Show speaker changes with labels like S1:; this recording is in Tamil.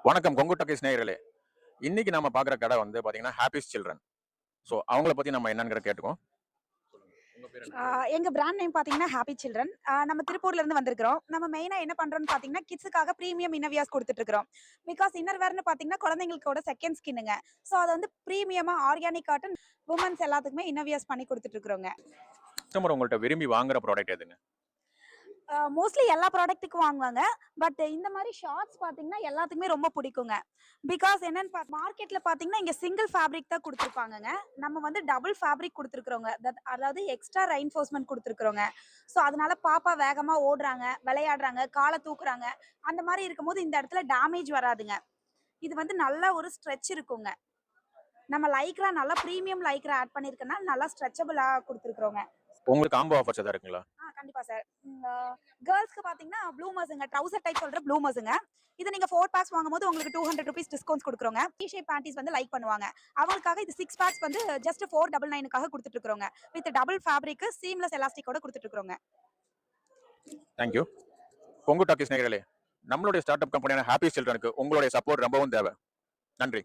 S1: வணக்கம் கொங்கு டாக்கீஸ் நேயர்களே. இன்னைக்கு நம்ம பார்க்குற கடை வந்து பார்த்தீங்கன்னா, ஹேப்பீஸ் சில்ட்ரன். ஸோ அவங்கள பத்தி நம்ம என்னங்கிறத கேட்டுக்குவோம். உங்க பேர் என்ன?
S2: எங்க பிராண்ட் நேம் பார்த்தீங்கன்னா, ஹேப்பி சில்ட்ரன். நம்ம திருப்பூர்ல இருந்து வந்திருக்கிறோம். நம்ம மெயினா என்ன பண்றோம்னு பார்த்தீங்கன்னா, கிட்ஸுக்காக பிரீமியம் இன்னர்வியர்ஸ் குடுத்துட்டு இருக்கிறோம். பிகாஸ் இன்னர்வேர்ன்னு பார்த்தீங்கன்னா, குழந்தைங்களுக்கோட செகண்ட் ஸ்கின்னுங்க. ஸோ அத வந்து பிரீமியமா ஆர்கானிக் காட்டன் வுமன்ஸ் எல்லாத்துக்குமே இன்னர்வியர்ஸ் பண்ணி குடுத்துட்டு இருக்கிறோங்க.
S1: கஸ்டமர் உங்கள்ட்ட விரும்பி வாங்குற ப்ராடக்ட் எதுங்க?
S2: மோஸ்ட்லி எல்லா ப்ராடக்ட்டுக்கும் வாங்குவாங்க. பட் இந்த மாரி ஷார்ட்ஸ் பார்த்தீங்கன்னா, எல்லாத்துக்குமே ரொம்ப பிடிக்குங்க. பிகாஸ் என்னன்னு மார்க்கெட்ல பார்த்தீங்கன்னா, இங்க சிங்கிள் ஃபேப்ரிக் தான் குடுத்துருப்பாங்கங்க. நம்ம வந்து டபுள் ஃபேப்ரிக் குடுத்துருக்கிறோங்க. அதாவது எக்ஸ்ட்ரா ரெயின்ஃபோர்ஸ்மென்ட் குடுத்துருக்கிறோங்க. ஸோ அதனால பாப்பா வேகமா ஓடுறாங்க, விளையாடுறாங்க, கால தூக்குறாங்க. அந்த மாரி இருக்கும்போது இந்த இடத்துல டேமேஜ் வராதுங்க. இது வந்து நல்ல ஒரு ஸ்ட்ரெச் இருக்குங்க. நம்ம லைக்ரா நல்லா பிரீமியம் லைக்ரா ஆட் பண்ணியிருக்கனால நல்லா ஸ்ட்ரெச்சபிளா குடுத்துருக்கிறோங்க.
S1: உங்களுக்கு காம்போ ஆஃபர்ஸ் எதாவது இருக்குங்களா?
S2: கண்டிப்பா சார். கேர்ள்ஸ்க்கு பார்த்தீங்கன்னா, ப்ளூமர்ஸ்ங்க. ட்ரவுசர் டைப் சொல்ற ப்ளூமர்ஸ்ங்க. இது நீங்க 4 பேர்ஸ் வாங்கும்போது உங்களுக்கு ₹200 டிஸ்கவுண்ட்ஸ் குடுக்குறோங்க. டி ஷேப் பேண்டீஸ் வந்து லைக் பண்ணுவாங்க. அவங்களுக்காக இது 6 பேர்ஸ் வந்து ஜஸ்ட் 499க்காக குடுத்துட்டு இருக்கிறோங்க. வித் டபுள் ஃபேப்ரிக் சீம்லெஸ் எலாஸ்டிக்கோட குடுத்துட்டு இருக்கிறோங்க.
S1: Thank you. கொங்கு டாக்கீஸ் நேயர்களே, நம்மளுடைய ஸ்டார்ட் அப் கம்பெனியான ஹேப்பீஸ் சில்ட்ரனுக்கு உங்களுடைய சப்போர்ட் ரொம்பவும் தேவை. நன்றி.